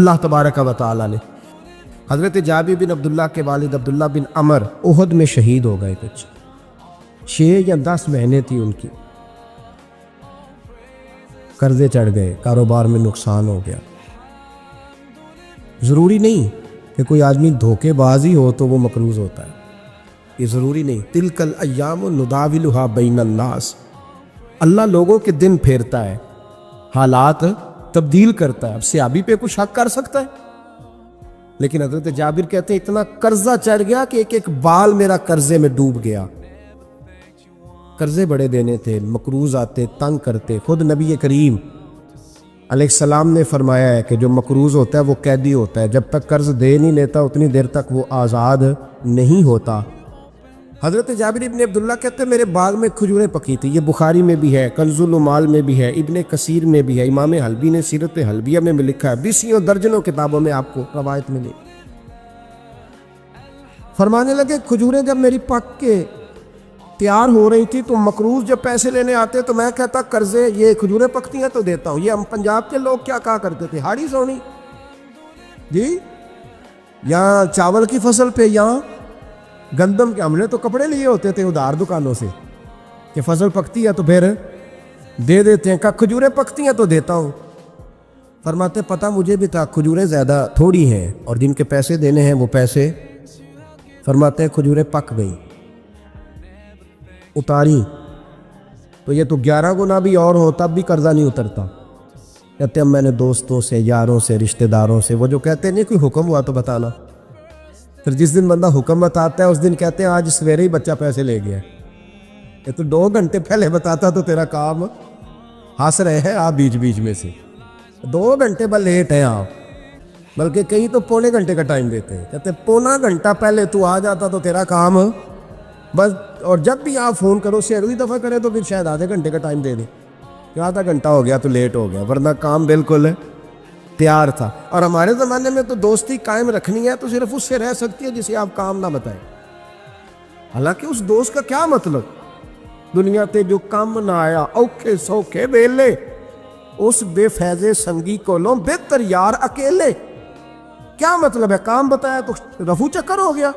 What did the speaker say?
اللہ تبارک و تعالی نے حضرت جابر بن عبداللہ کے والد عبداللہ بن عمر احد میں شہید ہو گئے، کچھ 6 یا 10 مہینے تھی ان کی، قرضے چڑھ گئے، کاروبار میں نقصان ہو گیا۔ ضروری نہیں کہ کوئی آدمی دھوکے باز ہی ہو تو وہ مقروض ہوتا ہے، یہ ضروری نہیں۔ تلک الایام نداولھا بین الناس، اللہ لوگوں کے دن پھیرتا ہے، حالات تبدیل کرتا ہے۔ اب صحابی پہ کچھ شک کر سکتا ہے؟ لیکن حضرت جابر کہتے ہیں اتنا قرضہ چڑھ گیا کہ ایک ایک بال میرا قرضے میں ڈوب گیا۔ قرضے بڑے دینے تھے، مقروض آتے، تنگ کرتے۔ خود نبی کریم علیہ السلام نے فرمایا ہے کہ جو مقروض ہوتا ہے وہ قیدی ہوتا ہے، جب تک قرض دے نہیں لیتا اتنی دیر تک وہ آزاد نہیں ہوتا۔ حضرت جابر ابن عبداللہ کہتے ہیں میرے باغ میں کھجوریں پکی تھی، یہ بخاری میں بھی ہے، کنز العمال میں بھی ہے، ابن کثیر میں بھی ہے، امام حلبی نے سیرت حلبیہ میں بھی لکھا ہے، 20 درجنوں کتابوں میں آپ کو روایت ملی۔ فرمانے لگے کھجوریں جب میری پک کے تیار ہو رہی تھی تو مقروض جب پیسے لینے آتے تو میں کہتا قرضے یہ کھجوریں پکتی ہیں تو دیتا ہوں۔ یہ ہم پنجاب کے لوگ کیا کہا کرتے تھے، ہاڑی سونی جی، یہاں چاول کی فصل پہ، یہاں گندم کے، ہم نے تو کپڑے لیے ہوتے تھے ادھار دکانوں سے کہ فصل پکتی ہے تو پھر دے دیتے ہیں، کہ کھجوریں پکتی ہیں تو دیتا ہوں۔ فرماتے پتہ مجھے بھی تھا کھجوریں زیادہ تھوڑی ہیں اور جن کے پیسے دینے ہیں وہ پیسے، فرماتے ہیں کھجوریں پک گئی، اتاری تو یہ تو 11 گنا بھی اور ہو تب بھی قرضہ نہیں اترتا۔ کہتے ہیں میں نے دوستوں سے، یاروں سے، رشتہ داروں سے، وہ جو کہتے ہیں نہیں کوئی حکم ہوا تو بتانا، پھر جس دن بندہ حکم بتاتا ہے اس دن کہتے ہیں آج سویرے ہی بچہ پیسے لے گیا، یہ تو 2 گھنٹے پہلے بتاتا تو تیرا کام، ہنس رہے ہیں آپ بیچ بیچ میں سے، 2 گھنٹے بس لیٹ ہیں آپ، بلکہ کہیں تو پونے گھنٹے کا ٹائم دیتے ہیں، کہتے ہیں پونا گھنٹہ پہلے تو آ جاتا تو تیرا کام بس، اور جب بھی آپ فون کرو اس سے اگلی دفعہ کریں تو پھر شاید آدھے گھنٹے کا ٹائم دے دیں کہ آدھا گھنٹہ ہو گیا تو لیٹ ہو گیا، ورنہ کام بالکل تیار تھا۔ اور ہمارے زمانے میں تو دوستی قائم رکھنی ہے تو صرف اس سے رہ سکتی ہے جسے آپ کام نہ بتائیں، حالانکہ اس دوست کا کیا مطلب، دنیا تے جو کام نہ آیا اوکھے سوکھے ویلے، اس بے فیضے سنگی کولوں بہتر یار اکیلے، کیا مطلب ہے؟ کام بتایا تو رفو چکر ہو گیا۔